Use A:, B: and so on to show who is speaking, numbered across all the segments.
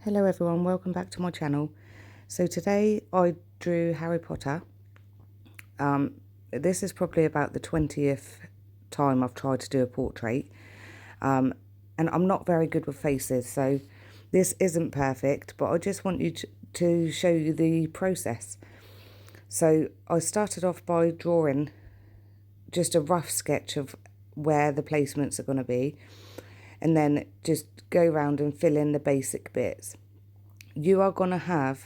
A: Hello everyone, welcome back to my channel. So today I drew Harry Potter. This is probably about the 20th time I've tried to do a portrait. And I'm not very good with faces, so this isn't perfect, but I just want you to show you the process. So I started off by drawing just a rough sketch of where the placements are going to be, and then just go around and fill in the basic bits. You are going to have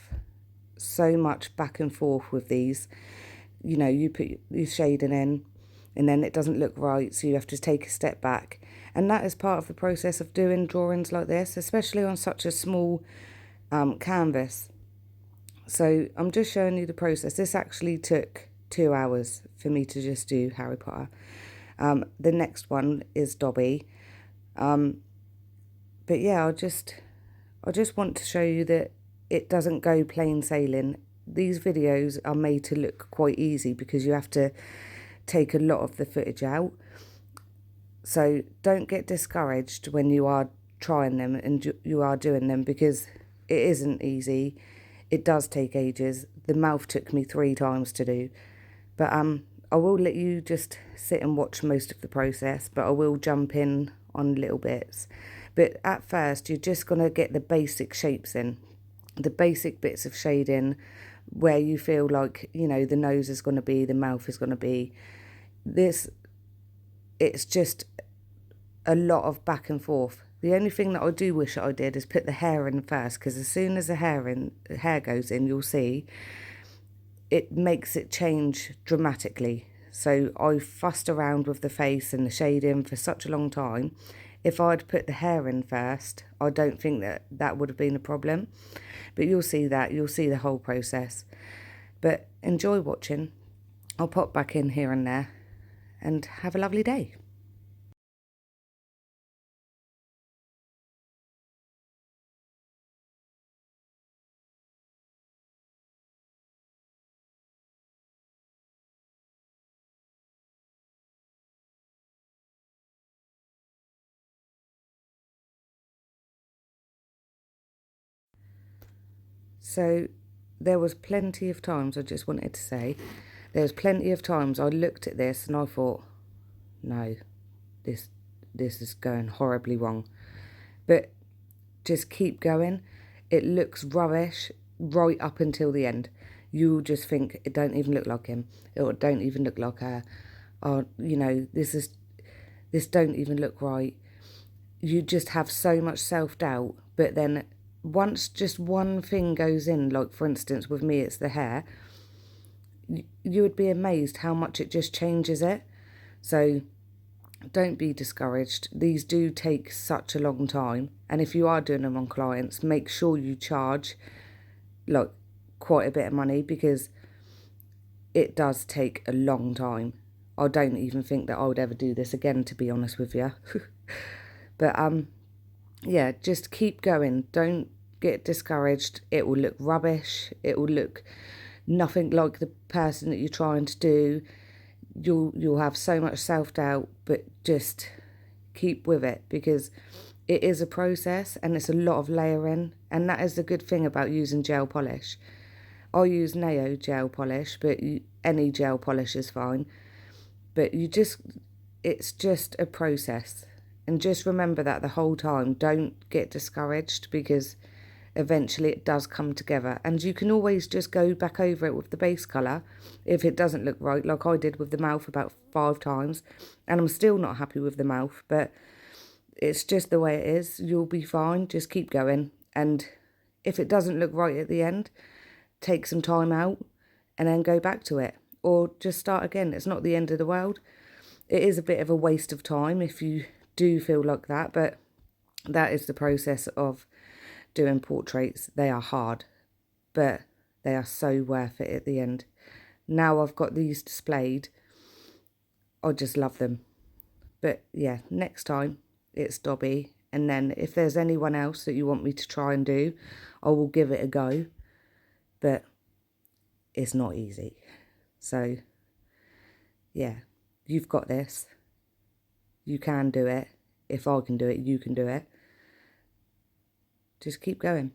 A: so much back and forth with these. You know, you put your shading in and then it doesn't look right, so you have to take a step back. And that is part of the process of doing drawings like this, especially on such a small canvas. So I'm just showing you the process. This actually took 2 hours for me to just do Harry Potter. The next one is Dobby. But yeah, I just want to show you that it doesn't go plain sailing. These videos are made to look quite easy because you have to take a lot of the footage out. So don't get discouraged when you are trying them and you are doing them, because it isn't easy. It does take ages. The mouth took me 3 times to do. But I will let you just sit and watch most of the process, but I will jump in on little bits. But at first, you're just going to get the basic shapes in, the basic bits of shading, where you feel like, you know, the nose is going to be, the mouth is going to be. It's just a lot of back and forth. The only thing that I do wish that I did is put the hair in first, because as soon as the hair goes in, you'll see it makes it change dramatically. So I fussed around with the face and the shading for such a long time. If I'd put the hair in first, I don't think that would have been a problem. But you'll see that. You'll see the whole process. But enjoy watching. I'll pop back in here and there. And have a lovely day. So there was plenty of times, I just wanted to say, there was plenty of times I looked at this and I thought, no, this is going horribly wrong. But just keep going. It looks rubbish right up until the end. You'll just think, it don't even look like him. It don't even look like her. Or, you know, this don't even look right. You just have so much self-doubt. But then once just one thing goes in, like for instance with me it's the hair, you would be amazed how much it just changes it. So don't be discouraged. These do take such a long time, and if you are doing them on clients, make sure you charge like quite a bit of money, because it does take a long time. I don't even think that I would ever do this again, to be honest with you. But yeah, just keep going. Don't get discouraged. It will look rubbish. It will look nothing like the person that you're trying to do. You'll have so much self-doubt, but just keep with it, because it is a process and it's a lot of layering, and that is the good thing about using gel polish. I use Neo gel polish, but any gel polish is fine. But it's just a process. And just remember that the whole time. Don't get discouraged, because eventually it does come together. And you can always just go back over it with the base colour if it doesn't look right, like I did with the mouth about 5 times. And I'm still not happy with the mouth, but it's just the way it is. You'll be fine. Just keep going. And if it doesn't look right at the end, take some time out and then go back to it. Or just start again. It's not the end of the world. It is a bit of a waste of time if you do feel like that, but that is the process of doing portraits. They are hard, but they are so worth it at the end. Now I've got these displayed, I just love them. But yeah, next time it's Dobby, and then if there's anyone else that you want me to try and do, I will give it a go. But it's not easy. So yeah, you've got this. You can do it. If I can do it, you can do it. Just keep going.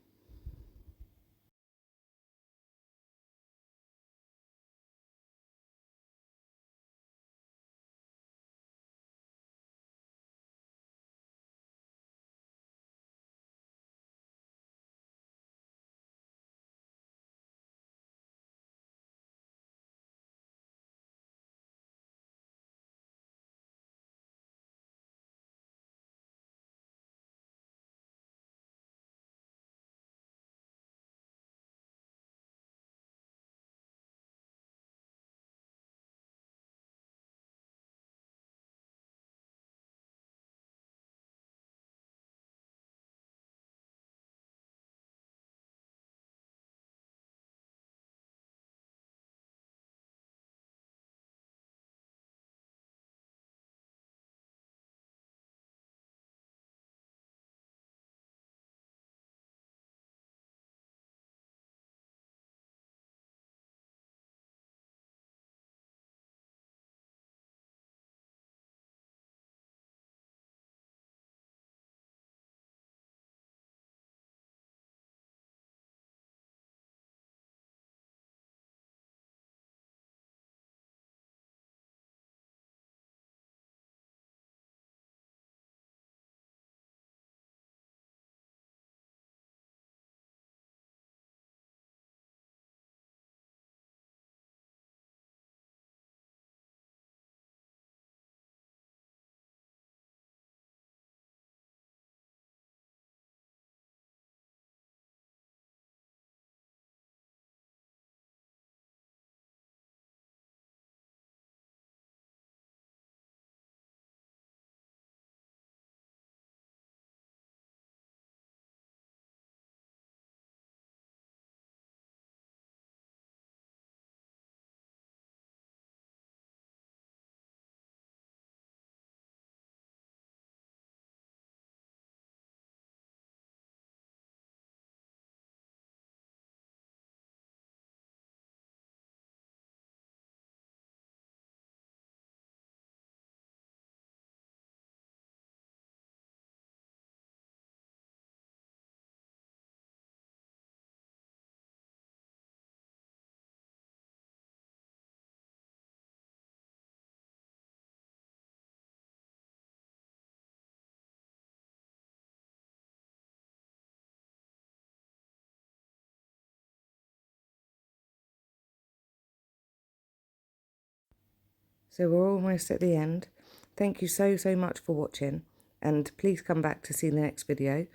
A: So we're almost at the end. Thank you so much for watching, and please come back to see the next video.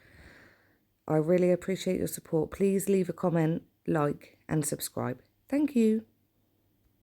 A: I really appreciate your support. Please leave a comment, like and subscribe. Thank you.